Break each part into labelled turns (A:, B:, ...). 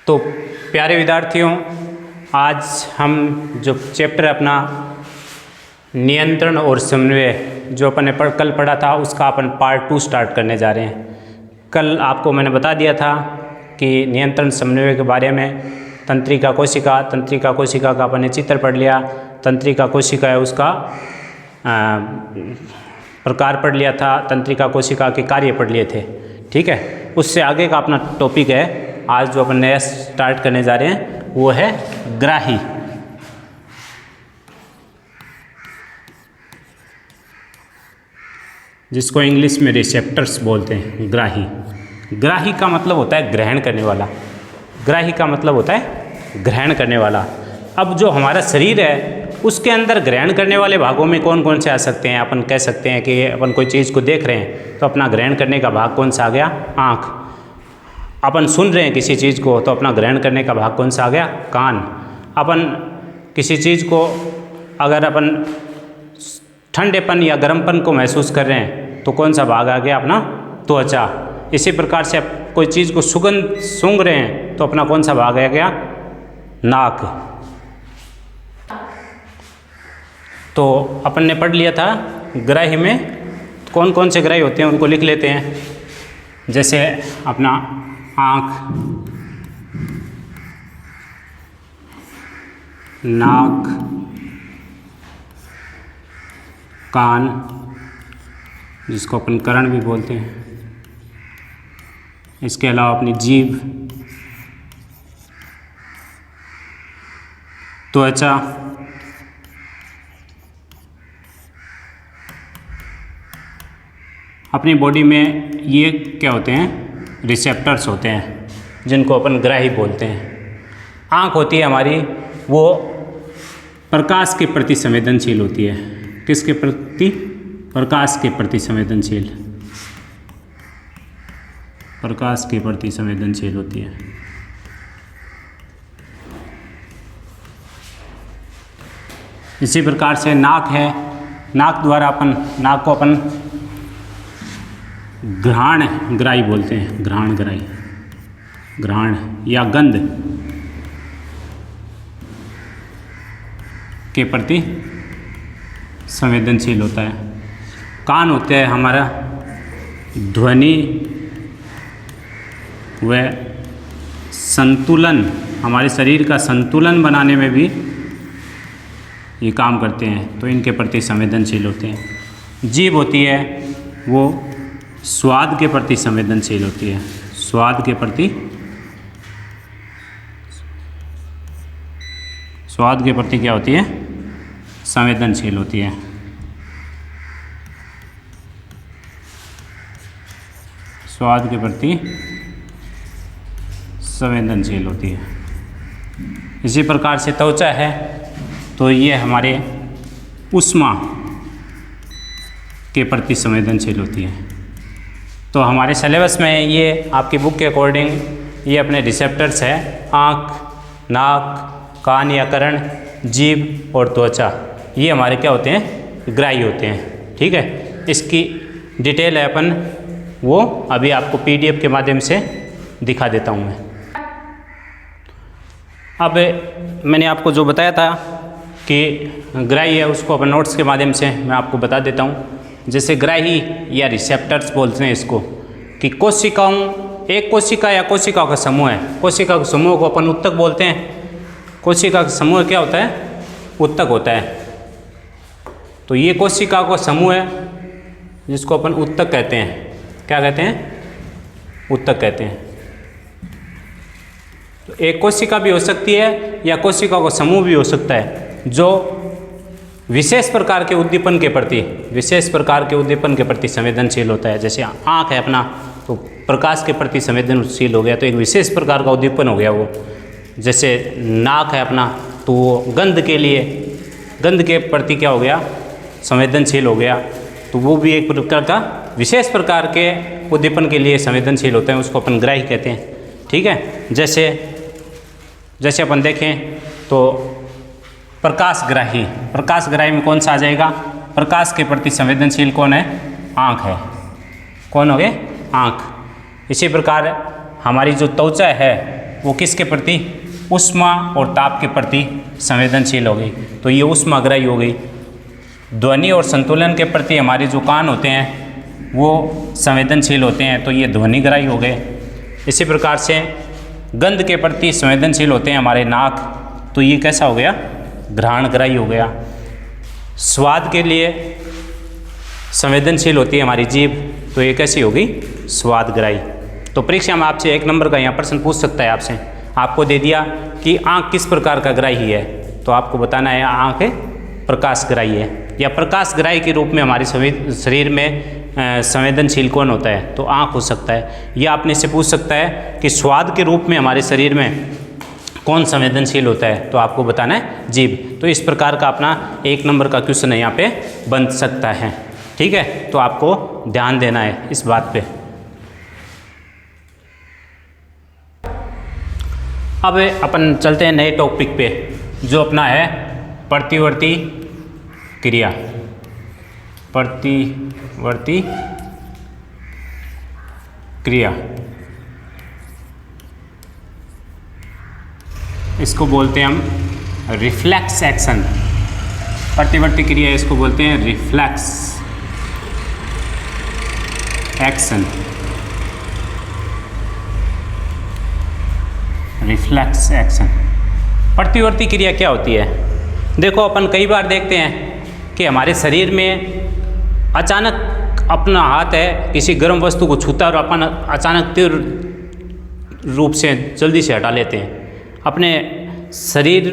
A: तो प्यारे विद्यार्थियों, आज हम जो चैप्टर अपना नियंत्रण और समन्वय जो अपन ने कल पढ़ा था उसका अपन पार्ट 2 स्टार्ट करने जा रहे हैं। कल आपको मैंने बता दिया था कि नियंत्रण समन्वय के बारे में तंत्रिका कोशिका का अपन ने चित्र पढ़ लिया। तंत्रिका कोशिका है उसका प्रकार पढ़ लिया था, तंत्रिका कोशिका के कार्य पढ़ लिए थे। ठीक है, उससे आगे का अपना टॉपिक है आज जो अपन नया स्टार्ट करने जा रहे हैं वो है ग्राही। जिसको इंग्लिश में रिसेप्टर्स बोलते हैं। ग्राही का मतलब होता है ग्रहण करने वाला। ग्राही का मतलब होता है ग्रहण करने वाला। अब जो हमारा शरीर है उसके अंदर ग्रहण करने वाले भागों में कौन कौन से आ सकते हैं। अपन कह सकते हैं कि अपन कोई चीज़ को देख रहे हैं तो अपना ग्रहण करने का भाग कौन सा आ गया, आँख। अपन सुन रहे हैं किसी चीज़ को तो अपना ग्रहण करने का भाग कौन सा आ गया, कान। अपन किसी चीज़ को अगर अपन ठंडेपन या गर्मपन को महसूस कर रहे हैं तो कौन सा भाग आ गया, अपना त्वचा। इसी प्रकार से आप कोई चीज़ को सुगंध सूंघ रहे हैं तो अपना कौन सा भाग आ गया, नाक। तो अपन ने पढ़ लिया था ग्राही में कौन कौन से ग्राही होते हैं उनको लिख लेते हैं। जैसे अपना आँख, नाक, कान जिसको अपन कर्ण भी बोलते हैं, इसके अलावा अपनी जीभ, त्वचा, अपनी बॉडी में ये क्या होते हैं, रिसेप्टर्स होते हैं जिनको अपन ग्राही बोलते हैं। आँख होती है हमारी, वो प्रकाश के प्रति संवेदनशील होती है। किसके प्रति? प्रकाश के प्रति संवेदनशील। प्रकाश के प्रति संवेदनशील होती है। इसी प्रकार से नाक है, नाक द्वारा नाक को अपन घ्राण ग्राही बोलते हैं। घ्राण ग्राही, घ्राण या गंध के प्रति संवेदनशील होता है। कान होता है हमारा ध्वनि व संतुलन, हमारे शरीर का संतुलन बनाने में भी ये काम करते हैं, तो इनके प्रति संवेदनशील होते हैं। जीभ होती है वो स्वाद के प्रति संवेदनशील होती है। स्वाद के प्रति क्या होती है, संवेदनशील होती है। स्वाद के प्रति संवेदनशील होती है। इसी प्रकार से त्वचा है तो ये हमारे ऊष्मा के प्रति संवेदनशील होती है। तो हमारे सिलेबस में ये आपकी बुक के अकॉर्डिंग ये अपने रिसेप्टर्स है, आँख, नाक, कान या कर्ण, जीभ और त्वचा। ये हमारे क्या होते हैं, ग्राही होते हैं। ठीक है, इसकी डिटेल है अपन वो अभी आपको PDF के माध्यम से दिखा देता हूँ मैं। अब मैंने आपको जो बताया था कि ग्राही है उसको अपन नोट्स के माध्यम से मैं आपको बता देता हूँ। जैसे ग्राही या रिसेप्टर्स बोलते हैं इसको, कि कोशिकाओं, एक कोशिका या कोशिकाओं का समूह है। कोशिका के समूह को अपन उत्तक बोलते हैं। कोशिका का समूह क्या होता है, उत्तक होता है। तो ये कोशिका का समूह है जिसको अपन उत्तक कहते हैं। क्या कहते हैं, उत्तक कहते हैं। तो एक कोशिका भी हो सकती है या कोशिका का समूह भी हो सकता है जो विशेष प्रकार के उद्दीपन के प्रति संवेदनशील होता है। जैसे आँख है अपना, तो प्रकाश के प्रति संवेदनशील हो गया, तो एक विशेष प्रकार का उद्दीपन हो गया वो। जैसे नाक है अपना, तो वो गंध के प्रति क्या हो गया, संवेदनशील हो गया, तो वो भी एक प्रकार का विशेष प्रकार के उद्दीपन के लिए संवेदनशील होते हैं, उसको अपन ग्राही कहते हैं। ठीक है, जैसे अपन देखें तो प्रकाश ग्राही में कौन सा आ जाएगा, प्रकाश के प्रति संवेदनशील कौन है, आँख है। कौन हो गए, आँख। इसी प्रकार हमारी जो त्वचा है वो किसके प्रति, ऊष्मा और ताप के प्रति संवेदनशील हो गई, तो ये ऊष्माग्राही हो गई। ध्वनि और संतुलन के प्रति हमारे जो कान होते हैं वो संवेदनशील होते हैं, तो ये ध्वनिग्राही हो गए। इसी प्रकार से गंध के प्रति संवेदनशील होते हैं हमारे नाक, तो ये कैसा हो गया, घ्राणग्राही हो गया। स्वाद के लिए संवेदनशील होती है हमारी जीभ, तो ये कैसी होगी, स्वादग्राही। तो परीक्षा में आपसे 1 नंबर का यहाँ प्रश्न पूछ सकता है आपसे, आपको दे दिया कि आँख किस प्रकार का ग्राही है, तो आपको बताना है आँख प्रकाशग्राही है, या प्रकाशग्राही के रूप में हमारे शरीर में संवेदनशील कौन होता है, तो आँख हो सकता है। या आपने से पूछ सकता है कि स्वाद के रूप में हमारे शरीर में कौन संवेदनशील होता है, तो आपको बताना है जीभ। तो इस प्रकार का अपना 1 नंबर का क्वेश्चन यहाँ पे बन सकता है, ठीक है। तो आपको ध्यान देना है इस बात पे। अब अपन चलते हैं नए टॉपिक पे, जो अपना है प्रतिवर्ती क्रिया। प्रतिवर्ती क्रिया, इसको बोलते हैं हम रिफ्लेक्स एक्शन। प्रतिवर्ती क्रिया इसको बोलते हैं रिफ्लेक्स एक्शन। रिफ्लेक्स एक्शन, प्रतिवर्ती क्रिया क्या होती है? देखो, अपन कई बार देखते हैं कि हमारे शरीर में अचानक अपना हाथ है किसी गर्म वस्तु को छूता है और अपन अचानक तीव्र रूप से जल्दी से हटा लेते हैं। अपने शरीर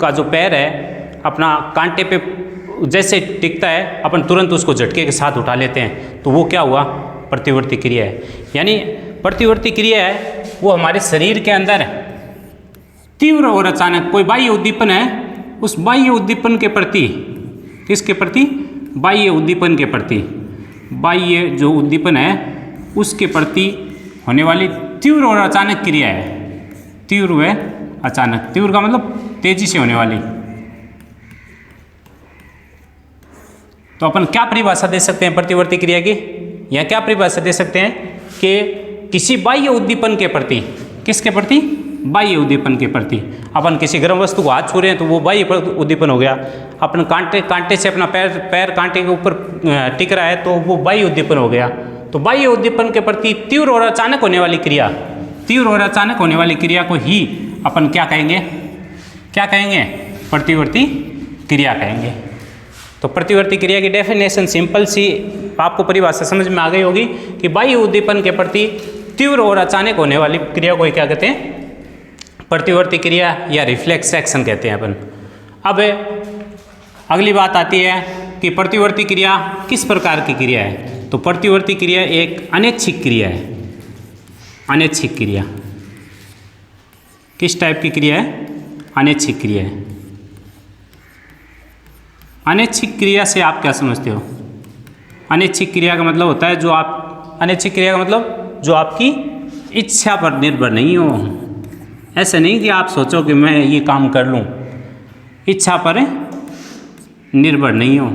A: का जो पैर है अपना कांटे पे जैसे टिकता है, अपन तुरंत उसको झटके के साथ उठा लेते हैं, तो वो क्या हुआ, प्रतिवर्ती क्रिया है। यानी प्रतिवर्ती क्रिया है वो हमारे शरीर के अंदर तीव्र और अचानक कोई बाह्य उद्दीपन है, उस बाह्य उद्दीपन के प्रति, किसके प्रति, बाह्य उद्दीपन के प्रति, बाह्य जो उद्दीपन है उसके प्रति होने वाली तीव्र और अचानक क्रिया है। तीव्र व अचानक, तीव्र का मतलब तेजी से होने वाली। तो अपन क्या परिभाषा दे सकते हैं प्रतिवर्ती क्रिया की, या क्या परिभाषा दे सकते हैं कि किसी बाह्य उद्दीपन के प्रति, किसके प्रति, बाह्य उद्दीपन के प्रति। अपन किसी गर्म वस्तु को हाथ छू रहे हैं तो वो बाह्य उद्दीपन हो गया। अपन कांटे से अपना पैर कांटे के ऊपर टिक रहा है तो वो बाह्य उद्दीपन हो गया। तो बाह्य उद्दीपन के प्रति तीव्र और अचानक होने वाली क्रिया, तीव्र और अचानक होने वाली क्रिया को ही अपन क्या कहेंगे, क्या कहेंगे, प्रतिवर्ती क्रिया कहेंगे। तो प्रतिवर्ती क्रिया की डेफिनेशन सिंपल सी आपको परिभाषा समझ में आ गई होगी कि बाह्य उद्दीपन के प्रति तीव्र और अचानक होने वाली क्रिया को क्या कहते हैं, प्रतिवर्ती क्रिया या रिफ्लेक्स एक्शन कहते हैं अपन। अब अगली बात आती है कि प्रतिवर्ती क्रिया किस प्रकार की क्रिया है। तो प्रतिवर्ती क्रिया एक अनैच्छिक क्रिया है। अनैच्छिक क्रिया किस टाइप की क्रिया है, अनैच्छिक क्रिया है। अनैच्छिक क्रिया से आप क्या समझते हो? अनैच्छिक क्रिया का मतलब होता है जो आप, अनैच्छिक क्रिया का मतलब जो आपकी इच्छा पर निर्भर नहीं हो। ऐसा नहीं कि आप सोचो कि मैं ये काम कर लूँ, इच्छा पर निर्भर नहीं हो,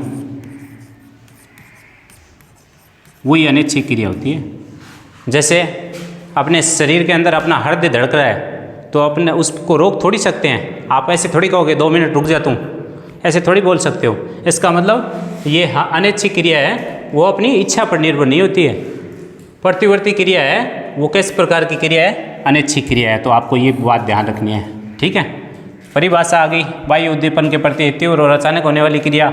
A: वही अनैच्छिक क्रिया होती है। जैसे अपने शरीर के अंदर अपना हृदय धड़क रहा है तो अपने उसको रोक थोड़ी सकते हैं। आप ऐसे थोड़ी कहोगे 2 मिनट रुक जा तू, ऐसे थोड़ी बोल सकते हो। इसका मतलब ये अनैच्छिक क्रिया है, वो अपनी इच्छा पर निर्भर नहीं होती है। प्रतिवर्ती क्रिया है वो किस प्रकार की क्रिया है, अनैच्छिक क्रिया है। तो आपको ये बात ध्यान रखनी है, ठीक है। परिभाषा आ गई, बाह्य उद्दीपन के प्रति तीव्र और अचानक होने वाली क्रिया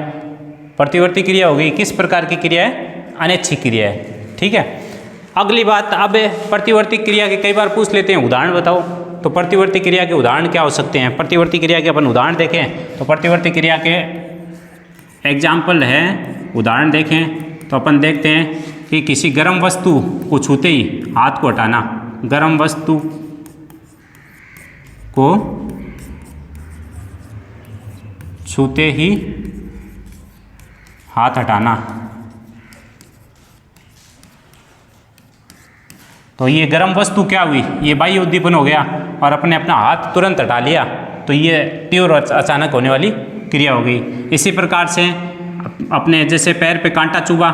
A: प्रतिवर्ती क्रिया हो गई। किस प्रकार की क्रिया है, अनैच्छिक क्रिया है, ठीक है। अगली बात, अब प्रतिवर्ती क्रिया के कई बार पूछ लेते हैं उदाहरण बताओ। तो प्रतिवर्ती क्रिया के उदाहरण क्या हो सकते हैं? प्रतिवर्ती क्रिया के अपन उदाहरण देखें तो प्रतिवर्ती क्रिया के एग्जाम्पल है, उदाहरण देखें तो अपन देखते हैं कि किसी गर्म वस्तु को छूते ही हाथ को हटाना, गर्म वस्तु को छूते ही हाथ हटाना। तो ये गर्म वस्तु क्या हुई, ये बाह्य उद्दीपन हो गया और अपने अपना हाथ तुरंत हटा लिया, तो ये तीव्र और अचानक होने वाली क्रिया हो गई। इसी प्रकार से अपने जैसे पैर पे कांटा चुभा,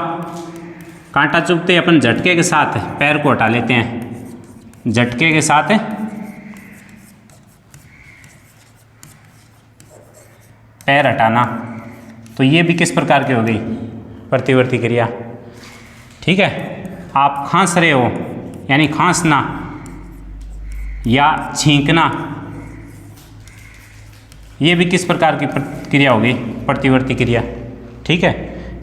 A: कांटा चुभते अपन झटके के साथ पैर को हटा लेते हैं, झटके के साथ पैर हटाना, तो ये भी किस प्रकार की हो गई? प्रतिवर्ती क्रिया। ठीक है, आप खांस रहे हो यानी खांसना या छींकना, ये भी किस प्रकार की क्रिया होगी? प्रतिवर्ती क्रिया। ठीक है,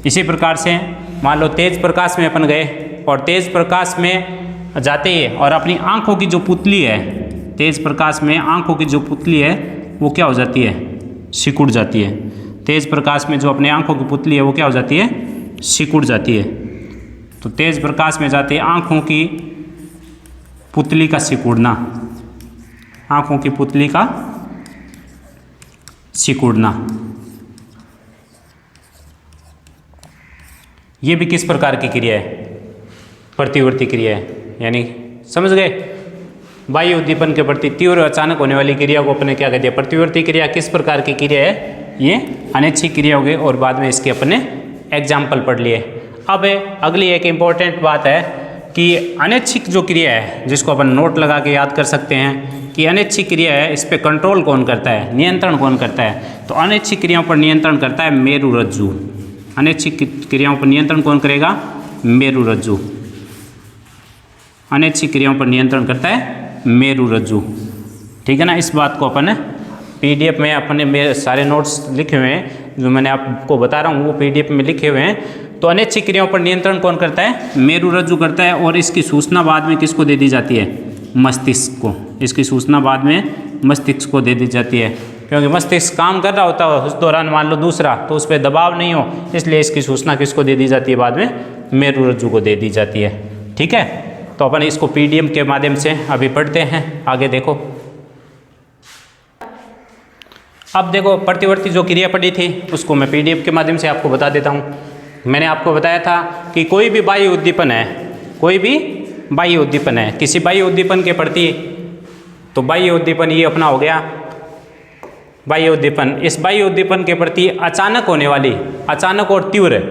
A: इसी प्रकार से मान लो तेज प्रकाश में अपन गए और तेज प्रकाश में जाते ही और अपनी आंखों की जो पुतली है, तेज प्रकाश में आंखों की जो पुतली है वो क्या हो जाती है? सिकुड़ जाती है। तेज प्रकाश में जो अपने आंखों की पुतली है वो क्या हो जाती है? सिकुड़ जाती है। तो तेज प्रकाश में जाते आंखों की पुतली का सिकुड़ना, आंखों की पुतली का सिकुड़ना, ये भी किस प्रकार की क्रिया है? प्रतिवर्ती क्रिया है। यानी समझ गए, बाह्य उद्दीपन के प्रति तीव्र अचानक होने वाली क्रिया को अपने क्या कहते हैं? प्रतिवर्ती क्रिया। किस प्रकार की क्रिया है? ये अनैच्छिक क्रिया हो गई और बाद में इसके अपने एग्जाम्पल पढ़ लिए। अब अगली एक इम्पॉर्टेंट बात है कि अनैच्छिक जो क्रिया है, जिसको अपन नोट लगा के याद कर सकते हैं कि अनैच्छिक क्रिया है, इस पर कंट्रोल कौन करता है? नियंत्रण कौन करता है? तो अनैच्छिक क्रियाओं पर नियंत्रण करता है मेरुरज्जु। अनैच्छिक क्रियाओं पर नियंत्रण कौन करेगा? मेरुरज्जु। अनैच्छिक क्रियाओं पर नियंत्रण करता है मेरुरज्जु। ठीक है ना, इस बात को अपन पीडीएफ में अपने मेरे सारे नोट्स लिखे हुए हैं, जो मैंने आपको बता रहा हूँ वो पीडीएफ में लिखे हुए हैं। तो अनैच्छिक क्रियाओं पर नियंत्रण कौन करता है? मेरुरज्जु करता है। और इसकी सूचना बाद में किसको दे दी जाती है? मस्तिष्क को। इसकी सूचना बाद में मस्तिष्क को दे दी जाती है, क्योंकि मस्तिष्क काम कर रहा होता है उस दौरान, मान लो दूसरा, तो उस पर दबाव नहीं हो, इसलिए इसकी सूचना किसको दे दी जाती है? बाद में मेरुरज्जु को दे दी जाती है। ठीक है, तो अपन इसको पीडीएफ के माध्यम से अभी पढ़ते हैं। आगे देखो, अब देखो प्रतिवर्ती जो क्रिया पढ़ी थी उसको मैं पीडीएफ के माध्यम से आपको बता देता हूँ। मैंने आपको बताया था कि कोई भी बाह्य उद्दीपन है, कोई भी बाह्य उद्दीपन है, किसी बाह्य उद्दीपन के प्रति, तो बाह्य उद्दीपन ये अपना हो गया बाह्य उद्दीपन। इस बाह्य उद्दीपन के प्रति अचानक होने वाली, अचानक और तीव्र,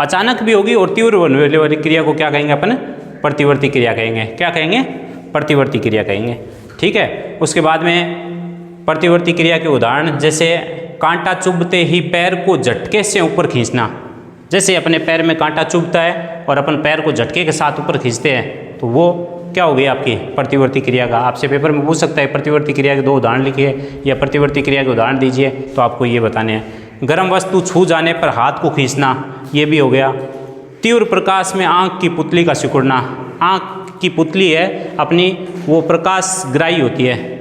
A: अचानक भी होगी और तीव्र होने वाली क्रिया को क्या कहेंगे अपन? प्रतिवर्ती क्रिया कहेंगे। क्या कहेंगे? प्रतिवर्ती क्रिया कहेंगे। ठीक है, उसके बाद में प्रतिवर्ती क्रिया के उदाहरण, जैसे कांटा चुभते ही पैर को झटके से ऊपर खींचना। जैसे अपने पैर में कांटा चुभता है और अपन पैर को झटके के साथ ऊपर खींचते हैं, तो वो क्या हो गई आपकी? प्रतिवर्ती क्रिया का। आपसे पेपर में पूछ सकता है प्रतिवर्ती क्रिया के 2 उदाहरण लिखिए या प्रतिवर्ती क्रिया के उदाहरण दीजिए, तो आपको ये बताने हैं। गर्म वस्तु छू जाने पर हाथ को खींचना, ये भी हो गया। तीव्र प्रकाश में आँख की पुतली का सिकुड़ना। आँख की पुतली है अपनी, वो प्रकाश ग्राही होती है।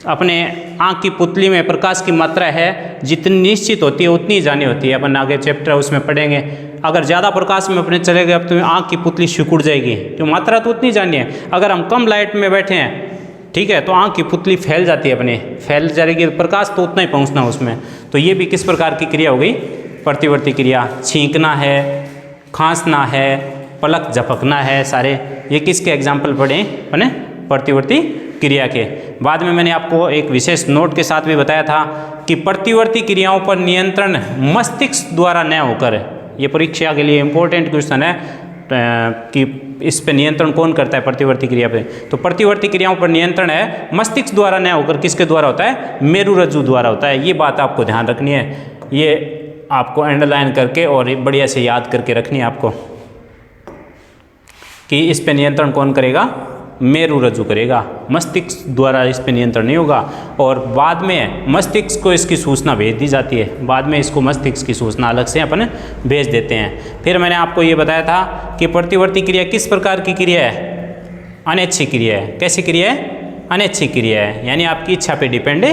A: अपने आँख की पुतली में प्रकाश की मात्रा है जितनी निश्चित होती है उतनी जानी होती है। अपन आगे चैप्टर उसमें पढ़ेंगे। अगर ज़्यादा प्रकाश में अपने चले गए अब तो आँख की पुतली सिकुड़ जाएगी, तो मात्रा तो उतनी जानी है। अगर हम कम लाइट में बैठे हैं, ठीक है, तो आँख की पुतली फैल जाती है, अपने फैल जाएगी, प्रकाश तो उतना ही पहुँचना उसमें। तो ये भी किस प्रकार की क्रिया हो गई? प्रतिवर्ती क्रिया। छींकना है, खांसना है, पलक झपकना है, सारे ये किसके एग्जाम्पल पढ़े अपने? प्रतिवर्ती क्रिया के। बाद में मैंने आपको एक विशेष नोट के साथ भी बताया था कि प्रतिवर्ती क्रियाओं पर नियंत्रण मस्तिष्क द्वारा न होकर, ये परीक्षा के लिए इम्पोर्टेंट क्वेश्चन है कि इस पे नियंत्रण कौन करता है प्रतिवर्ती क्रिया पे? तो प्रतिवर्ती क्रियाओं पर नियंत्रण है मस्तिष्क द्वारा न होकर किसके द्वारा होता है? मेरुरज्जु द्वारा होता है। ये बात आपको ध्यान रखनी है, ये आपको अंडरलाइन करके और बढ़िया से याद करके रखनी है आपको कि इस पे नियंत्रण कौन करेगा? मेरुरज्जु करेगा, मस्तिष्क द्वारा इस पे नियंत्रण नहीं होगा। और बाद में मस्तिष्क को इसकी सूचना भेज दी जाती है, बाद में इसको मस्तिष्क की सूचना अलग से अपन भेज देते हैं। फिर मैंने आपको ये बताया था कि प्रतिवर्ती क्रिया किस प्रकार की क्रिया है? अनैच्छिक क्रिया है। कैसी क्रिया है? अनैच्छिक क्रिया है, यानी आपकी इच्छा पे डिपेंड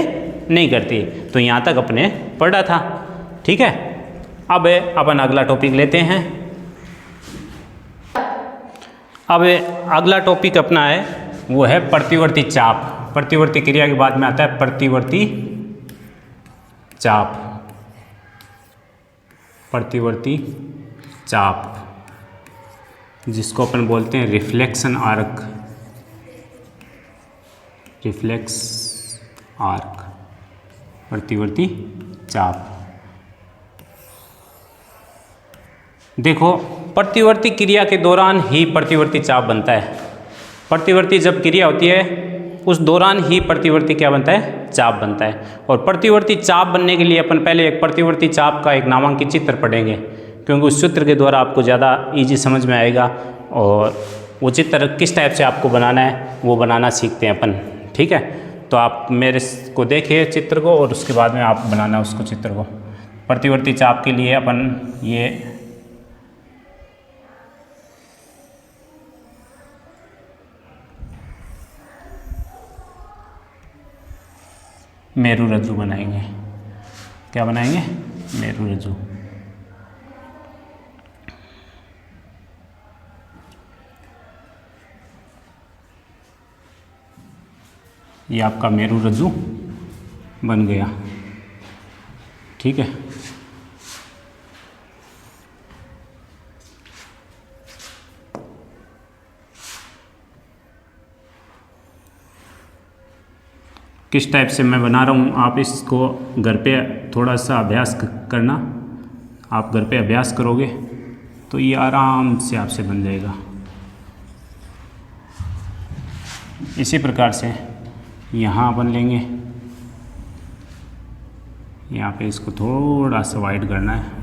A: नहीं करती। तो यहाँ तक अपने पढ़ा था। ठीक है, अब अपन अगला टॉपिक लेते हैं। अब अगला टॉपिक अपना है वो है प्रतिवर्ती चाप। प्रतिवर्ती क्रिया के बाद में आता है प्रतिवर्ती चाप। प्रतिवर्ती चाप जिसको अपन बोलते हैं रिफ्लेक्शन आर्क। रिफ्लेक्स आर्क, प्रतिवर्ती चाप। देखो, प्रतिवर्ती क्रिया के दौरान ही प्रतिवर्ती चाप बनता है। प्रतिवर्ती जब क्रिया होती है उस दौरान ही प्रतिवर्ती क्या बनता है, चाप बनता है। और प्रतिवर्ती चाप बनने के लिए अपन पहले एक प्रतिवर्ती चाप का एक नामांकित चित्र पढ़ेंगे, क्योंकि उस चित्र के द्वारा आपको ज़्यादा ईजी समझ में आएगा और वो चित्र किस टाइप से आपको बनाना है वो बनाना सीखते हैं अपन। ठीक है, तो आप मेरे को देखिए चित्र को और उसके बाद में आप बनाना उसको चित्र को। प्रतिवर्ती चाप के लिए अपन ये मेरु रज्जु बनाएंगे। क्या बनाएंगे, मेरु रज्जु। ये आपका मेरु रज्जु बन गया। ठीक है, किस टाइप से मैं बना रहा हूँ आप इसको घर पे थोड़ा सा अभ्यास करना। आप घर पे अभ्यास करोगे तो ये आराम से आपसे बन जाएगा। इसी प्रकार से यहाँ अपन लेंगे, यहाँ पे इसको थोड़ा सा वाइड करना है।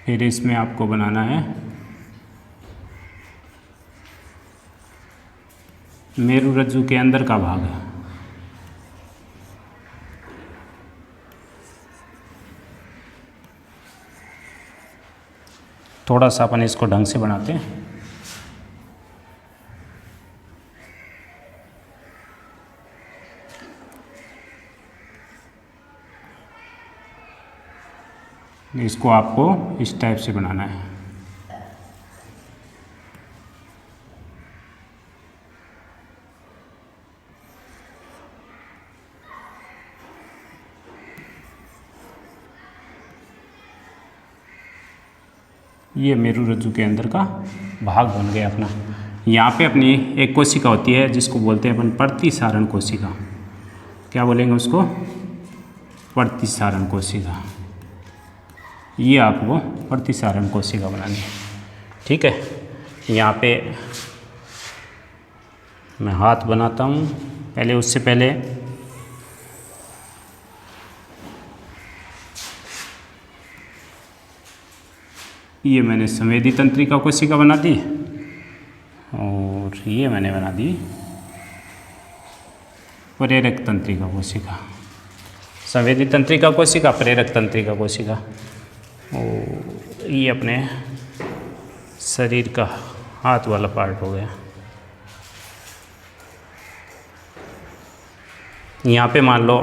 A: फिर इसमें आपको बनाना है मेरु रज्जु के अंदर का भाग है। थोड़ा सा अपन इसको ढंग से बनाते हैं। इसको आपको इस टाइप से बनाना है। ये मेरु रज्जु के अंदर का भाग बन गया अपना। यहाँ पे अपनी एक कोशिका होती है जिसको बोलते हैं अपन प्रतिसारण कोशिका। क्या बोलेंगे उसको, प्रतिसारण कोशिका। ये आपको प्रतिसारण कोशिका बनानी है। ठीक है, यहाँ पे मैं हाथ बनाता हूँ। पहले उससे पहले ये मैंने संवेदी तंत्रिका कोशिका बना दी और ये मैंने बना दी प्रेरक तंत्रिका कोशिका। संवेदी तंत्रिका कोशिका, प्रेरक तंत्रिका कोशिका। और ये अपने शरीर का हाथ वाला पार्ट हो गया। यहाँ पे मान लो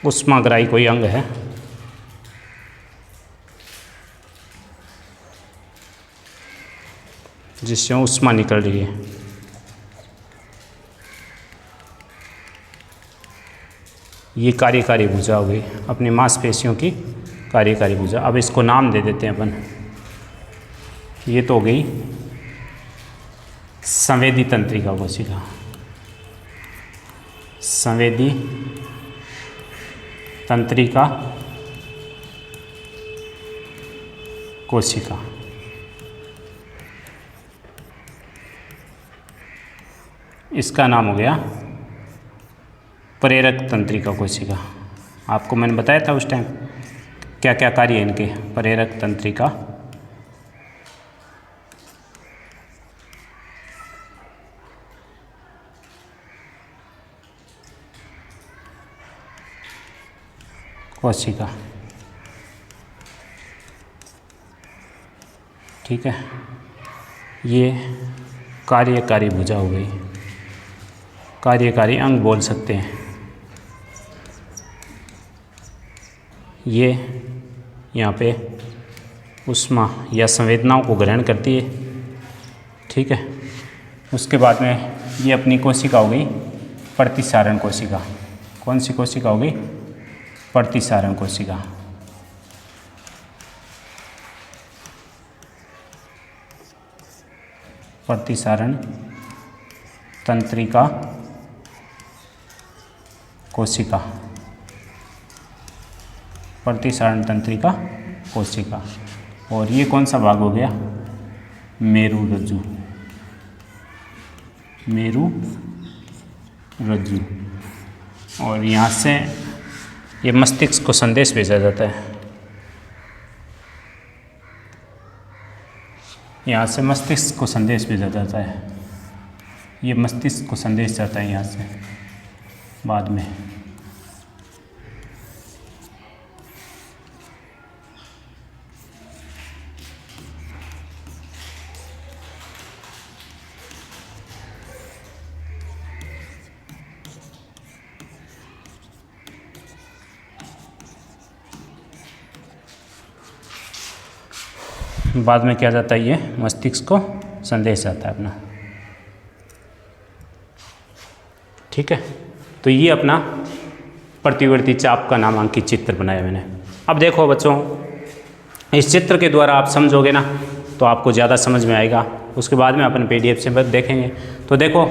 A: उष्माग्राही कोई अंग है, जिससे उष्मा निकल रही है। ये कार्यकारी भुजा हो गई, अपनी मांसपेशियों की कार्यकारी भुजा। अब इसको नाम दे देते हैं अपन। ये तो हो गई संवेदी तंत्रिका कोशिका, संवेदी तंत्रिका कोशिका। इसका नाम हो गया प्रेरक तंत्रिका कोशिका। आपको मैंने बताया था उस टाइम क्या क्या कार्य है इनके। प्रेरक तंत्रिका कोशिका। ठीक है, ये कार्यकारी भुजा हो गई, कार्यकारी अंग बोल सकते हैं। ये यहाँ पे उष्मा या संवेदनाओं को ग्रहण करती है। ठीक है, उसके बाद में ये अपनी कोशिका हो गई प्रतिसारण कोशिका। कौन सी कोशिका हो गई? प्रतिसारण कोशिका। प्रतिसारण तंत्रिका कोशिका। प्रतिसारण तंत्रिका कोशिका। और ये कौन सा भाग हो गया? मेरुरज्जु। मेरुरज्जु। और यहाँ से ये मस्तिष्क को संदेश भेजा जाता है। यहाँ से मस्तिष्क को संदेश भेजा जाता है। ये मस्तिष्क को संदेश जाता है यहाँ से बाद में। बाद में क्या जाता है? ये मस्तिष्क को संदेश जाता है अपना। ठीक है, तो ये अपना प्रतिवर्ती चाप का नामांकित चित्र बनाया मैंने। अब देखो बच्चों, इस चित्र के द्वारा आप समझोगे ना तो आपको ज़्यादा समझ में आएगा। उसके बाद में अपन PDF से देखेंगे। तो देखो,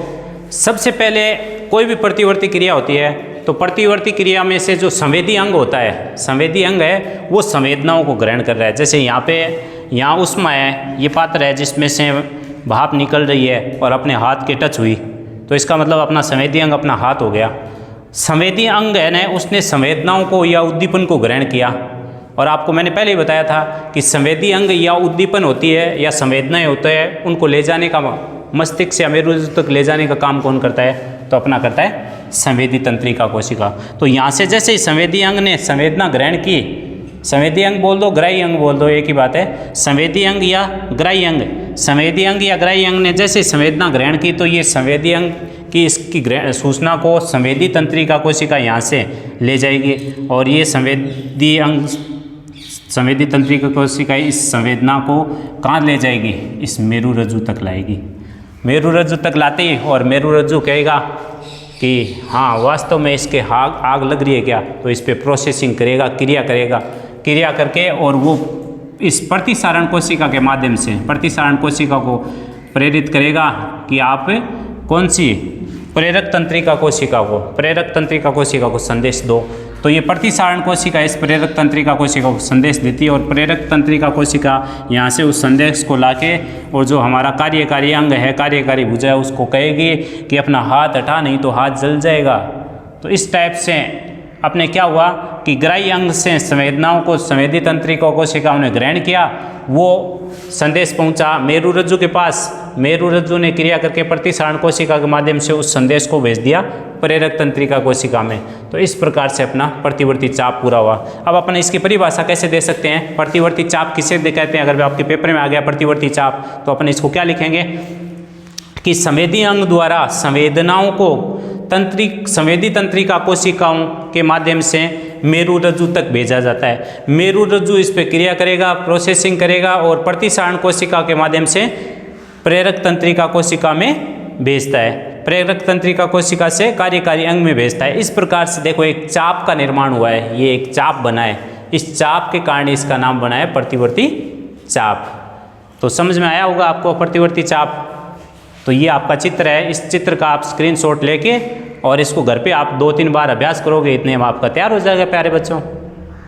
A: सबसे पहले कोई भी प्रतिवर्ती क्रिया होती है तो प्रतिवर्ती क्रिया में से जो संवेदी अंग होता है, संवेदी अंग है वो संवेदनाओं को ग्रहण कर रहा है। जैसे यहाँ ऊष्मा है, ये पात्र है जिसमें से भाप निकल रही है और अपने हाथ के टच हुई, तो इसका मतलब अपना संवेदी अंग अपना हाथ हो गया। संवेदी अंग है ना, उसने संवेदनाओं को या उद्दीपन को ग्रहण किया। और आपको मैंने पहले ही बताया था कि संवेदी अंग या उद्दीपन होती है या संवेदनाएं होते हैं, उनको ले जाने का, मस्तिष्क या मेरुरज्जु तक ले जाने का काम कौन करता है? तो अपना करता है संवेदी तंत्रिका कोशिका। तो यहाँ से जैसे ही संवेदी अंग ने संवेदना ग्रहण की, संवेदी अंग बोल दो, ग्राही अंग बोल दो, एक ही बात है, संवेदी अंग या ग्राही अंग, संवेदी अंग या ग्राही अंग ने जैसे संवेदना ग्रहण की तो ये संवेदी अंग की इसकी सूचना को संवेदी तंत्रिका कोशिका यहाँ से ले जाएगी और ये संवेदी अंग, संवेदी तंत्रिका कोशिका इस संवेदना को कहाँ ले जाएगी? इस मेरुरज्जु तक लाएगी। मेरुरज्जु तक लाते ही और मेरुरज्जु कहेगा कि हाँ वास्तव में इसके आग लग रही है क्या, तो इस पर प्रोसेसिंग करेगा, क्रिया करके और वो इस प्रतिसारण कोशिका के माध्यम से प्रतिसारण कोशिका को प्रेरित करेगा कि आप कौन सी प्रेरक तंत्रिका कोशिका को संदेश दो। तो ये प्रतिसारण कोशिका इस प्रेरक तंत्रिका कोशिका को संदेश देती है और प्रेरक तंत्रिका कोशिका यहाँ से उस संदेश को लाके और जो हमारा कार्यकारी अंग है, कार्यकारी भुजा है, उसको कहेगी कि अपना हाथ हटा, नहीं तो हाथ जल जाएगा। तो इस टाइप से अपने क्या हुआ कि ग्राही अंग से संवेदनाओं को संवेदी तंत्रिका कोशिकाओं ने ग्रहण किया, वो संदेश पहुंचा मेरुरज्जु के पास, मेरुरज्जु ने क्रिया करके प्रतिसारण कोशिका के माध्यम से उस संदेश को भेज दिया प्रेरक तंत्रिका कोशिका में। तो इस प्रकार से अपना प्रतिवर्ती चाप पूरा हुआ। अब अपन इसकी परिभाषा कैसे दे सकते हैं? प्रतिवर्ती चाप किसे कहते हैं? अगर आपके पेपर में आ गया प्रतिवर्ती चाप तो अपन इसको क्या लिखेंगे कि संवेदी अंग द्वारा संवेदनाओं को संवेदी तंत्रिका कोशिकाओं के माध्यम से मेरुरज्जु तक भेजा जाता है। मेरुरज्जु इस पर क्रिया करेगा, प्रोसेसिंग करेगा और प्रतिसारण कोशिका के माध्यम से प्रेरक तंत्रिका कोशिका में भेजता है, प्रेरक तंत्रिका कोशिका से कार्यकारी अंग में भेजता है। इस प्रकार से देखो एक चाप का निर्माण हुआ है, ये एक चाप बना है, इस चाप के कारण इसका नाम बना है प्रतिवर्ती चाप। तो समझ में आया होगा आपको प्रतिवर्ती चाप। तो ये आपका चित्र है, इस चित्र का आप स्क्रीनशॉट लेके और इसको घर पे आप 2-3 बार अभ्यास करोगे, इतने में आपका तैयार हो जाएगा प्यारे बच्चों।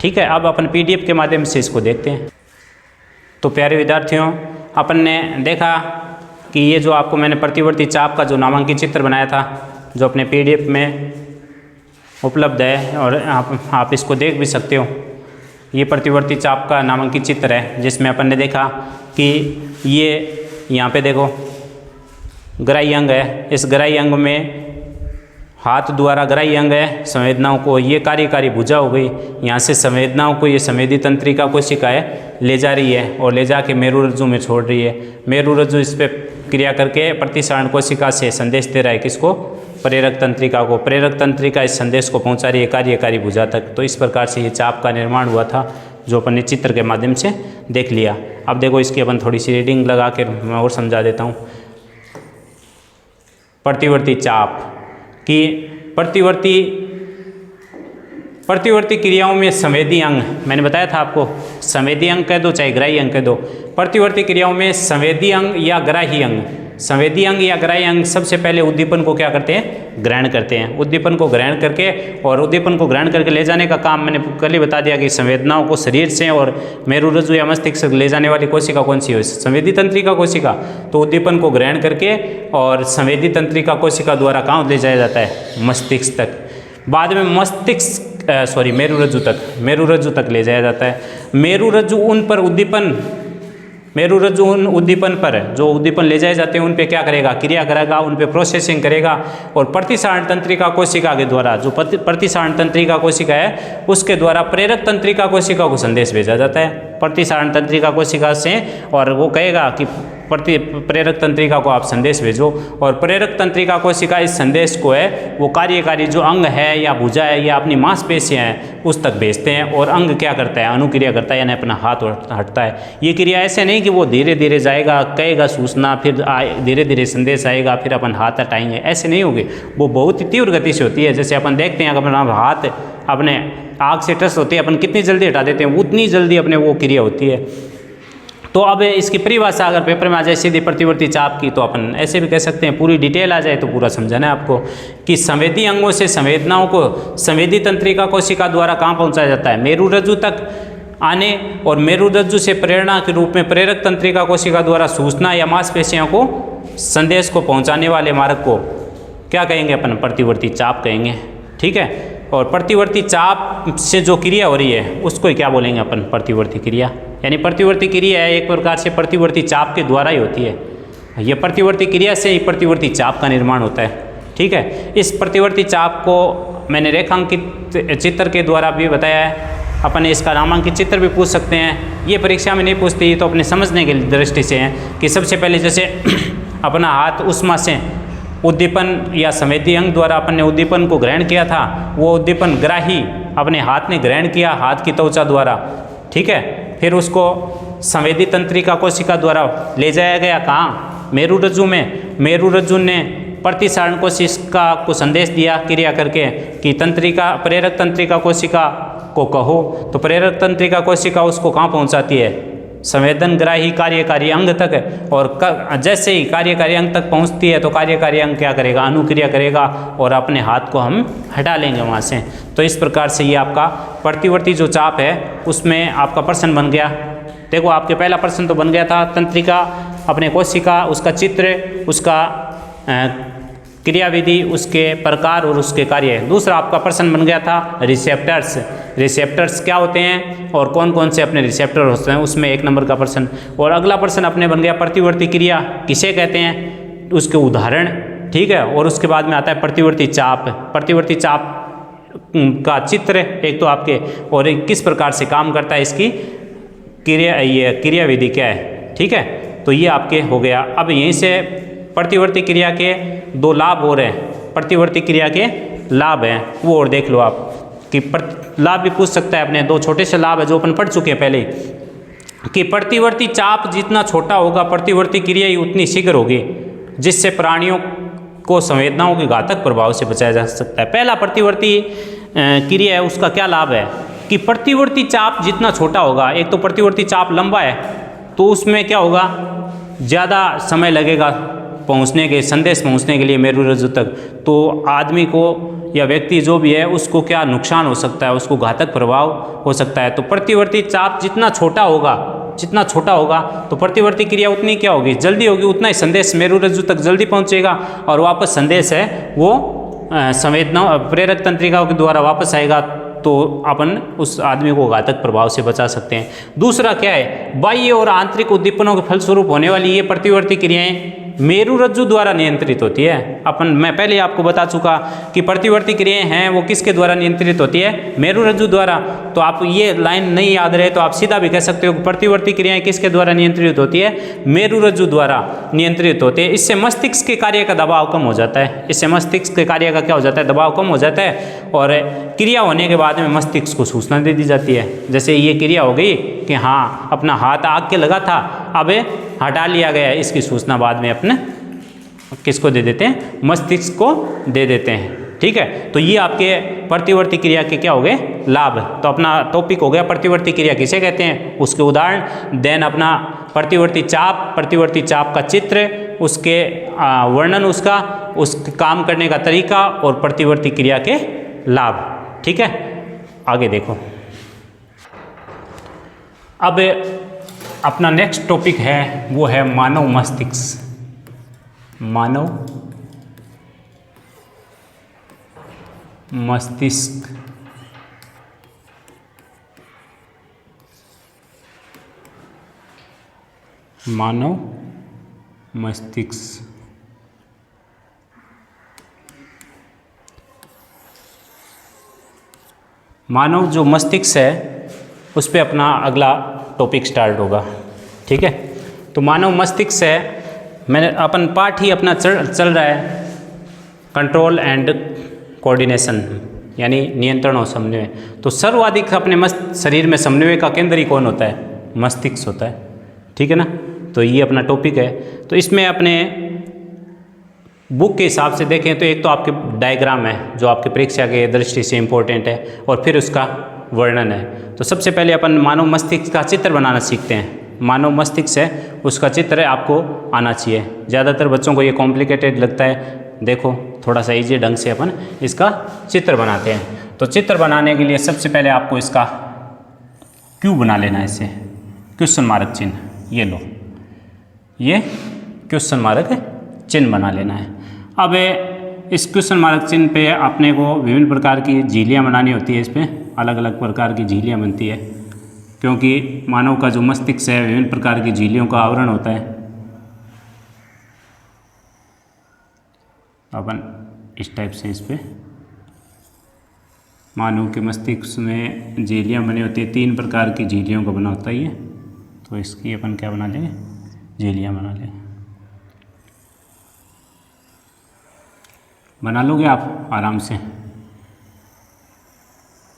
A: ठीक है, अब अपन PDF के माध्यम से इसको देखते हैं। तो प्यारे विद्यार्थियों, अपन ने देखा कि ये जो आपको मैंने प्रतिवर्ती चाप का जो नामांकित चित्र बनाया था, जो अपने PDF में उपलब्ध है और आप इसको देख भी सकते हो। ये प्रतिवर्ती चाप का नामांकित चित्र है जिसमें अपन ने देखा कि ये यहाँ पे देखो ग्राही अंग है, इस ग्राही अंग में हाथ द्वारा ग्राही अंग है, संवेदनाओं को ये कार्यकारी भुजा हो गई, यहाँ से संवेदनाओं को ये संवेदी तंत्रिका कोशिका है ले जा रही है और ले जाके मेरुरज्जु में छोड़ रही है। मेरुरज्जु इस पर क्रिया करके प्रतिसारण कोशिका से संदेश दे रहा है किसको? प्रेरक तंत्रिका को। प्रेरक तंत्रिका इस संदेश को पहुँचा रही है कार्यकारी भुजा तक। तो इस प्रकार से ये चाप का निर्माण हुआ था जो अपन ने चित्र के माध्यम से देख लिया। अब देखो इसकी अपन थोड़ी सी रीडिंग लगा कर मैं और समझा देता हूँ। प्रतिवर्ती चाप कि प्रतिवर्ती क्रियाओं में संवेदी अंग, मैंने बताया था आपको, संवेदी अंग कह दो चाहे ग्राही अंग कह दो, प्रतिवर्ती क्रियाओं में संवेदी अंग या ग्राही अंग, संवेदी अंग या ग्राही अंग सबसे पहले उद्दीपन को क्या करते हैं, ग्रहण करते हैं। उद्दीपन को ग्रहण करके और उद्दीपन को ग्रहण करके ले जाने का काम मैंने कल ही बता दिया कि संवेदनाओं को शरीर से और मेरुरज्जु या मस्तिष्क से ले जाने वाली कोशिका कौन सी है, संवेदी तंत्रिका कोशिका। तो उद्दीपन को ग्रहण करके और संवेदी तंत्रिका कोशिका द्वारा कहाँ ले जाया जाता है, मस्तिष्क तक। बाद में मेरुरज्जु तक ले जाया जाता है। मेरुरज्जु उन उद्दीपन पर जो उद्दीपन ले जाए जाते हैं उन पे क्या करेगा, क्रिया करेगा, उन पे प्रोसेसिंग करेगा और प्रतिसारण तंत्रिका कोशिका के द्वारा, जो प्रतिसारण तंत्रिका कोशिका है उसके द्वारा प्रेरक तंत्रिका कोशिका को संदेश भेजा जाता है प्रतिसारण तंत्रिका कोशिका से, और वो कहेगा कि प्रेरक तंत्रिका को आप संदेश भेजो, और प्रेरक तंत्रिका कोशिका इस संदेश को है वो कार्यकारी जो अंग है या भुजा है या अपनी मांसपेशियां हैं उस तक भेजते हैं, और अंग क्या करता है, अनुक्रिया करता है, यानी अपना हाथ हटता है। ये क्रिया ऐसे नहीं कि वो धीरे धीरे जाएगा, कहेगा सूचना, फिर धीरे धीरे संदेश आएगा, फिर अपन हाथ हटाएंगे, ऐसे नहीं होगी। वो बहुत ही तीव्र गति से होती है। जैसे अपन देखते हैं अगर अपना हाथ अपने आग से टच होती है, अपन कितनी जल्दी हटा देते हैं, उतनी जल्दी अपने वो क्रिया होती है। तो अब इसकी परिभाषा अगर पेपर में आ जाए सीधी प्रतिवर्ती चाप की, तो अपन ऐसे भी कह सकते हैं, पूरी डिटेल आ जाए तो पूरा समझाना है आपको कि संवेदी अंगों से संवेदनाओं को संवेदी तंत्रिका कोशिका द्वारा कहाँ पहुँचाया जाता है, मेरुरज्जु तक आने, और मेरुरज्जु से प्रेरणा के रूप में प्रेरक तंत्रिका कोशिका द्वारा सूचना या मांसपेशियों को संदेश को पहुँचाने वाले मार्ग को क्या कहेंगे अपन, प्रतिवर्ती चाप कहेंगे। ठीक है। और प्रतिवर्ती चाप से जो क्रिया हो रही है उसको क्या बोलेंगे अपन, प्रतिवर्ती क्रिया। यानी प्रतिवर्ती क्रिया है एक प्रकार से प्रतिवर्ती चाप के द्वारा ही होती है। यह प्रतिवर्ती क्रिया से ही प्रतिवर्ती चाप का निर्माण होता है। ठीक है। इस प्रतिवर्ती चाप को मैंने रेखांकित चित्र के द्वारा भी बताया है। अपन इसका नामांकित चित्र भी पूछ सकते हैं, ये परीक्षा में नहीं पूछती, तो अपने समझने की दृष्टि से है कि सबसे पहले जैसे अपना हाथ उष्मा से उद्दीपन या संवेदी अंग द्वारा अपन ने उद्दीपन को ग्रहण किया था, वो उद्दीपन ग्राही अपने हाथ ने ग्रहण किया हाथ की त्वचा द्वारा। ठीक है। फिर उसको संवेदी तंत्रिका कोशिका द्वारा ले जाया गया कहाँ, मेरुरज्जु में। मेरुरज्जु ने प्रतिसारण कोशिका को संदेश दिया क्रिया करके कि तंत्रिका प्रेरक तंत्रिका कोशिका को कहो, तो प्रेरक तंत्रिका कोशिका उसको कहाँ पहुँचाती है, संवेदन ग्राही कार्यकारी अंग तक। और जैसे ही कार्यकारी अंग तक पहुंचती है तो कार्यकारी अंग क्या करेगा, अनुक्रिया करेगा और अपने हाथ को हम हटा लेंगे वहां से। तो इस प्रकार से ये आपका प्रतिवर्ती जो चाप है उसमें आपका प्रश्न बन गया। देखो आपके पहला प्रश्न तो बन गया था तंत्रिका, अपने कोशिका, उसका चित्र, उसका क्रियाविधि, उसके प्रकार और उसके कार्य। दूसरा आपका प्रश्न बन गया था रिसेप्टर्स। रिसेप्टर्स क्या होते हैं और कौन कौन से अपने रिसेप्टर होते हैं, उसमें 1 नंबर का प्रश्न। और अगला प्रश्न अपने बन गया प्रतिवर्ती क्रिया किसे कहते हैं, उसके उदाहरण। ठीक है। और उसके बाद में आता है प्रतिवर्ती चाप। प्रतिवर्ती चाप का चित्र एक तो आपके, और किस प्रकार से काम करता है, इसकी क्रिया, ये क्रियाविधि क्या है। ठीक है। तो ये आपके हो गया। अब यहीं से प्रतिवर्ती क्रिया के 2 लाभ हो रहे हैं, प्रतिवर्ती क्रिया के लाभ हैं वो और देख लो आप कि लाभ भी पूछ सकता है अपने। 2 छोटे से लाभ है जो अपन पढ़ चुके हैं पहले कि प्रतिवर्ती चाप जितना छोटा होगा प्रतिवर्ती क्रिया ही उतनी शीघ्र होगी, जिससे प्राणियों को संवेदनाओं के घातक प्रभाव से बचाया जा सकता है। पहला प्रतिवर्ती क्रिया है उसका क्या लाभ है कि प्रतिवर्ती चाप जितना छोटा होगा, एक तो प्रतिवर्ती चाप लंबा है तो उसमें क्या होगा, ज़्यादा समय लगेगा पहुंचने के, संदेश पहुंचने के लिए मेरुरज्जु तक। तो आदमी को या व्यक्ति जो भी है उसको क्या नुकसान हो सकता है, उसको घातक प्रभाव हो सकता है। तो प्रतिवर्ती चाप जितना छोटा होगा तो प्रतिवर्ती क्रिया उतनी क्या होगी, जल्दी होगी, उतना ही संदेश मेरुरज्जु तक जल्दी पहुंचेगा और वापस संदेश है वो संवेदना प्रेरक तंत्रिकाओं के द्वारा वापस आएगा, तो अपन उस आदमी को घातक प्रभाव से बचा सकते हैं। दूसरा क्या है, बाह्य और आंतरिक उद्दीपनों के फलस्वरूप होने वाली ये प्रतिवर्ती क्रियाएं मेरुरज्जु द्वारा नियंत्रित होती है। मैं पहले आपको बता चुका कि प्रतिवर्ती क्रियाएं हैं वो किसके द्वारा नियंत्रित होती है, मेरुरज्जु द्वारा। तो आप ये लाइन नहीं याद रहे तो आप सीधा भी कह सकते हो कि प्रतिवर्ती क्रियाएं किसके द्वारा नियंत्रित होती है, मेरुरज्जु द्वारा नियंत्रित होती है। इससे मस्तिष्क के कार्य का दबाव कम हो जाता है, इससे मस्तिष्क के कार्य का क्या हो जाता है, दबाव कम हो जाता है, और क्रिया होने के बाद में मस्तिष्क को सूचना दे दी जाती है। जैसे ये क्रिया हो गई कि हाँ अपना हाथ आग के लगा था, अब हटा लिया गया, इसकी सूचना बाद में अपने किसको दे देते हैं, मस्तिष्क को दे देते हैं। ठीक है, तो ये आपके प्रतिवर्ती क्रिया के क्या हो गए, लाभ। तो अपना टॉपिक हो गया प्रतिवर्ती क्रिया किसे कहते हैं, उसके उदाहरण, देन अपना प्रतिवर्ती चाप का चित्र, उसके वर्णन, उसका उस काम करने का तरीका और प्रतिवर्ती क्रिया के लाभ। ठीक है, आगे देखो। अब अपना नेक्स्ट टॉपिक है वो है मानव मस्तिष्क। मानव मस्तिष्क। मानव मस्तिष्क। मानव जो मस्तिष्क है उस पे अपना अगला टॉपिक स्टार्ट होगा। ठीक है, तो मानव मस्तिष्क है, मैंने अपन पाठ ही अपना चल रहा है कंट्रोल एंड कोऑर्डिनेशन, यानी नियंत्रण और समन्वय। तो सर्वाधिक अपने शरीर में समन्वय का केंद्र ही कौन होता है, मस्तिष्क होता है। ठीक है ना, तो ये अपना टॉपिक है। तो इसमें अपने बुक के हिसाब से देखें तो एक तो आपके डायग्राम है जो आपके परीक्षा के दृष्टि से इम्पोर्टेंट है, और फिर उसका वर्णन है। तो सबसे पहले अपन मानव मस्तिष्क का चित्र बनाना सीखते हैं। मानव मस्तिष्क है उसका चित्र आपको आना चाहिए। ज़्यादातर बच्चों को ये कॉम्प्लिकेटेड लगता है, देखो थोड़ा सा इजी ढंग से अपन इसका चित्र बनाते हैं। तो चित्र बनाने के लिए सबसे पहले आपको इसका क्यू बना लेना है, इसे क्वेश्चन मार्क चिन्ह, ये लो, ये क्वेश्चन मार्क चिन्ह बना लेना है। अब इस क्वेश्चन मार्क चिन्ह पे अपने को विभिन्न प्रकार की झीलियाँ बनानी होती है। इस पर अलग अलग प्रकार की झीलियाँ बनती है, क्योंकि मानव का जो मस्तिष्क है विभिन्न प्रकार की झीलियों का आवरण होता है। अपन इस टाइप से इस पे मानव के मस्तिष्क में झीलियाँ बनी होती है, 3 प्रकार की झीलियों का बना होता है ये। तो इसकी अपन क्या बना लेंगे, झीलियाँ बना लेंगे। बना लोगे आप आराम से।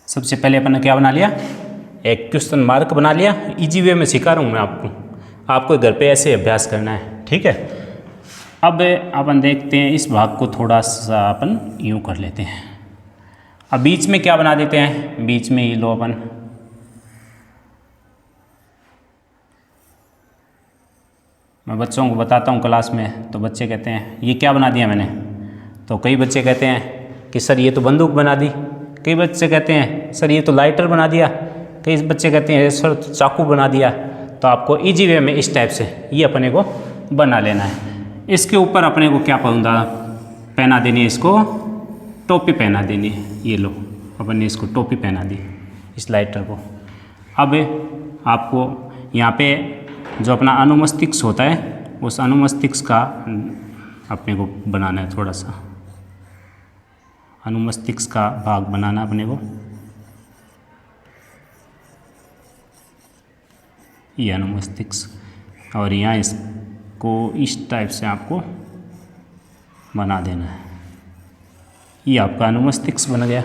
A: सबसे पहले अपन ने क्या बना लिया, एक क्वेश्चन मार्क बना लिया। इजी वे में सिखा रहा हूँ मैं आपको घर पे ऐसे अभ्यास करना है। ठीक है, अब अपन देखते हैं इस भाग को थोड़ा सा अपन यूँ कर लेते हैं। अब बीच में क्या बना देते हैं, बीच में ये लो अपन मैं बच्चों को बताता हूँ क्लास में, तो बच्चे कहते हैं ये क्या बना दिया मैंने। तो कई बच्चे कहते हैं कि सर ये तो बंदूक बना दी, कई बच्चे कहते हैं सर ये तो लाइटर बना दिया, कई बच्चे कहते हैं सर चाकू बना दिया। तो आपको इजी वे में इस टाइप से ये अपने को बना लेना है। इसके ऊपर अपने को क्या पहना देनी है, इसको टोपी पहना देनी है। ये लो अपन ने इसको टोपी पहना दी इस लाइटर को। अब आपको यहाँ पे जो अपना अनुमस्तिष्क होता है उस अनुमस्तिष्क का अपने को बनाना है, थोड़ा सा अनुमस्तिष्क का भाग बनाना अपने को। ये अनुमस्तिष्क, और यहाँ इसको इस टाइप से आपको बना देना है। ये आपका अनुमस्तिष्क बन गया।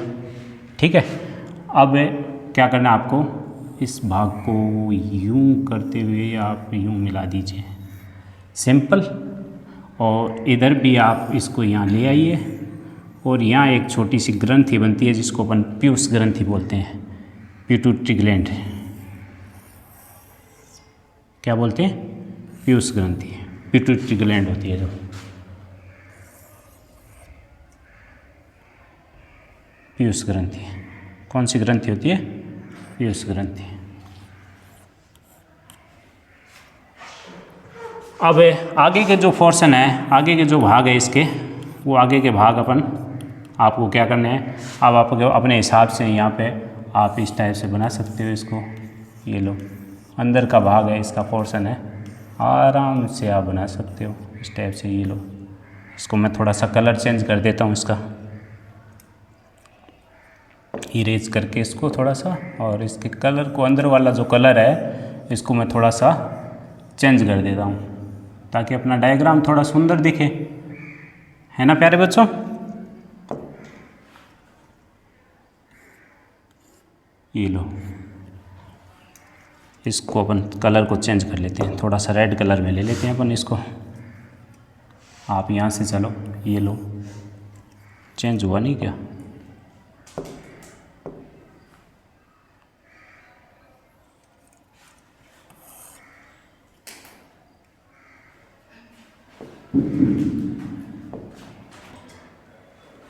A: ठीक है, अब क्या करना है आपको, इस भाग को यूं करते हुए आप यूं मिला दीजिए, सिंपल। और इधर भी आप इसको यहाँ ले आइए, और यहाँ एक छोटी सी ग्रंथि बनती है जिसको अपन पीयूष ग्रंथि बोलते हैं, पिट्यूटरी ग्लैंड क्या बोलते हैं, पीयूष ग्रंथि, पिट्यूटरी ग्लैंड होती है जो। पीयूष ग्रंथि कौन सी ग्रंथि होती है, पीयूष ग्रंथि। अब आगे के जो पोर्शन है, आगे के जो भाग है इसके, वो आगे के भाग अपन आपको क्या करने हैं, अब आपको अपने हिसाब से यहाँ पे आप इस टाइप से बना सकते हो इसको। ये लो अंदर का भाग है, इसका पोर्शन है, आराम से आप बना सकते हो इस टाइप से। ये लो, इसको मैं थोड़ा सा कलर चेंज कर देता हूँ इसका, इरेज करके इसको थोड़ा सा, और इसके कलर को अंदर वाला जो कलर है इसको मैं थोड़ा सा चेंज कर देता हूँ ताकि अपना डायग्राम थोड़ा सुंदर दिखे, है ना प्यारे बच्चों। ये लो, इसको अपन कलर को चेंज कर लेते हैं, थोड़ा सा रेड कलर में ले लेते हैं अपन इसको, आप यहाँ से चलो, ये लो, चेंज हुआ नहीं क्या?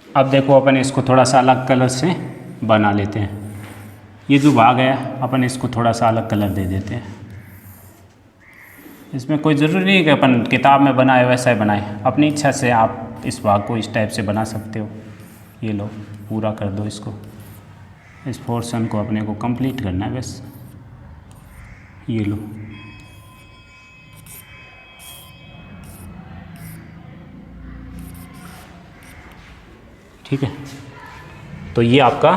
A: अब देखो अपन इसको थोड़ा सा अलग कलर से बना लेते हैं। ये जो भाग है अपन इसको थोड़ा सा अलग कलर दे देते हैं। इसमें कोई ज़रूरी नहीं है कि अपन किताब में बनाए वैसा ही बनाए, अपनी इच्छा से आप इस भाग को इस टाइप से बना सकते हो। ये लो, पूरा कर दो इसको, इस पोर्शन को अपने को कंप्लीट करना है बस। ये लो, ठीक है। तो ये आपका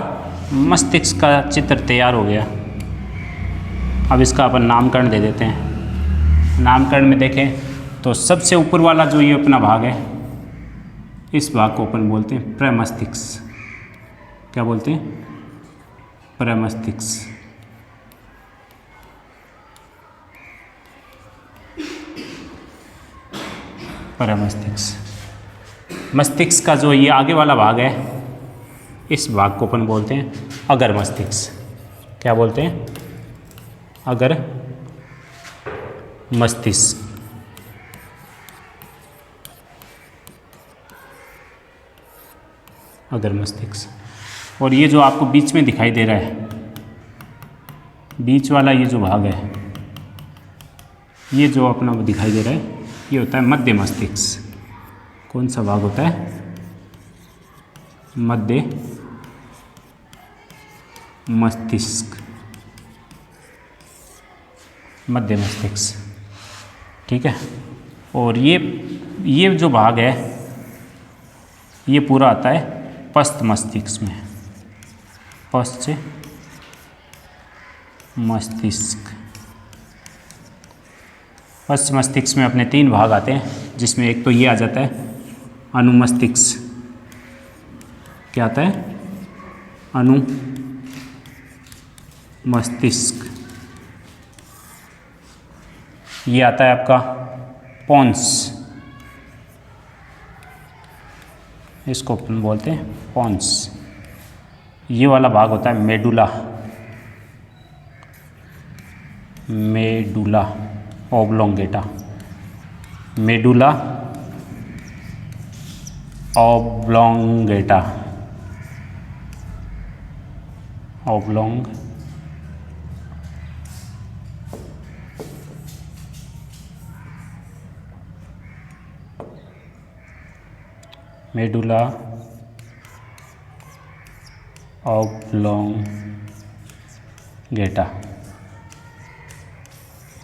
A: मस्तिष्क का चित्र तैयार हो गया। अब इसका अपन नामकरण दे देते हैं। नामकरण में देखें तो सबसे ऊपर वाला जो ये अपना भाग है, इस भाग को अपन बोलते हैं प्रमस्तिष्क। क्या बोलते हैं? प्रमस्तिष्क। प्रमस्तिष्क। मस्तिष्क का जो ये आगे वाला भाग है, इस भाग को अपन बोलते हैं अगर मस्तिष्क। क्या बोलते हैं? अगर मस्तिष्क। अगर मस्तिष्क। और ये जो आपको बीच में दिखाई दे रहा है, बीच वाला ये जो भाग है, ये जो अपना दिखाई दे रहा है, ये होता है मध्य मस्तिष्क। कौन सा भाग होता है? मध्य मस्तिष्क। मध्य मस्तिष्क, ठीक है। और ये जो भाग है, ये पूरा आता है पश्च मस्तिष्क में। पश्च मस्तिष्क। पश्च मस्तिष्क में अपने 3 भाग आते हैं, जिसमें एक तो ये आ जाता है अनुमस्तिष्क। क्या आता है? अनुमस्तिष्क। ये आता है आपका पोन्स, इसको अपन बोलते हैं पोन्स। ये वाला भाग होता है medulla. Medulla oblongata. Medulla oblongata. Oblong medulla oblongata.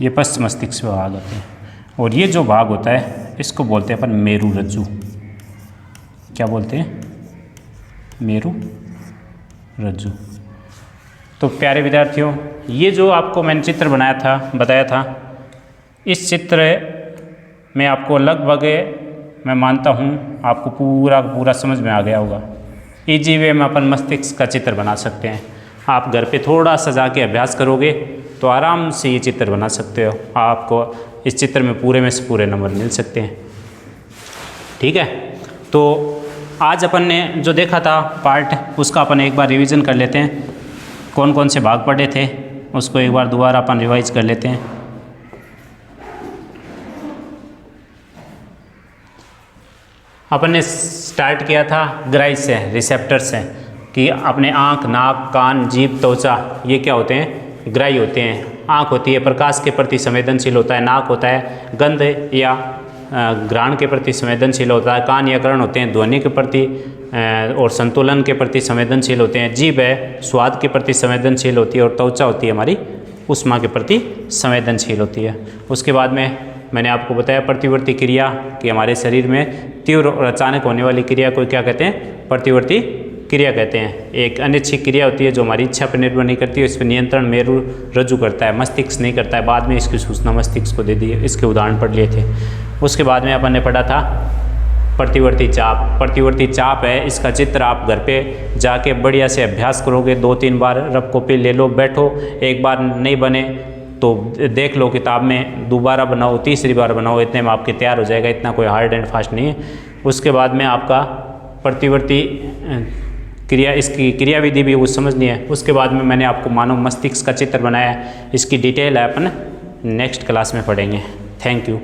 A: ये पश्च मस्तिष्क में भाग होते हैं। और ये जो भाग होता है, इसको बोलते हैं अपन मेरु रज्जु। क्या बोलते हैं? मेरु रज्जु। तो प्यारे विद्यार्थियों, ये जो आपको मैंने चित्र बताया था, इस चित्र में आपको लगभग, मैं मानता हूँ आपको पूरा समझ में आ गया होगा। इजी वे में अपन मस्तिष्क का चित्र बना सकते हैं। आप घर पे थोड़ा सा जाके अभ्यास करोगे तो आराम से ये चित्र बना सकते हो। आपको इस चित्र में पूरे में से पूरे नंबर मिल सकते हैं, ठीक है। तो आज अपन ने जो देखा था पार्ट, उसका अपन एक बार रिवीजन कर लेते हैं। कौन कौन से भाग पढ़े थे उसको एक बार दोबारा अपन रिवाइज कर लेते हैं। अपन ने स्टार्ट किया था ग्राही से, रिसेप्टर से, कि अपने आँख, नाक, कान, जीभ, त्वचा, ये क्या होते हैं? ग्राही होते हैं। आँख होती है प्रकाश के प्रति संवेदनशील होता है, नाक होता है गंध या घ्राण के प्रति संवेदनशील होता है, कान या कर्ण होते हैं ध्वनि के प्रति और संतुलन के प्रति संवेदनशील होते हैं, जीभ है स्वाद के प्रति संवेदनशील होती है, और त्वचा होती है हमारी ऊष्मा के प्रति संवेदनशील होती है। उसके बाद में मैंने आपको बताया प्रतिवर्ती क्रिया, कि हमारे शरीर में तीव्र और अचानक होने वाली क्रिया को क्या कहते हैं? प्रतिवर्ती क्रिया कहते हैं। एक अनिच्छिक क्रिया होती है जो हमारी इच्छा पर निर्भर नहीं करती है, इस पर नियंत्रण मेरु रज्जु करता है, मस्तिष्क नहीं करता है। बाद में इसकी सूचना मस्तिष्क को दे दी है। इसके उदाहरण पढ़ लिए थे। उसके बाद में अपन ने पढ़ा था प्रतिवर्ती चाप। प्रतिवर्ती चाप है, इसका चित्र आप घर पे जाके बढ़िया से अभ्यास करोगे, 2-3 बार रफ कॉपी ले लो, बैठो, एक बार नहीं बने तो देख लो किताब में, दोबारा बनाओ, तीसरी बार बनाओ, इतने में आपके तैयार हो जाएगा, इतना कोई हार्ड एंड फास्ट नहीं है। उसके बाद में आपका प्रतिवर्ती क्रिया, इसकी क्रियाविधि भी वो समझनी है। उसके बाद में मैंने आपको मानव मस्तिष्क का चित्र बनाया है, इसकी डिटेल है अपन नेक्स्ट क्लास में पढ़ेंगे। Thank you.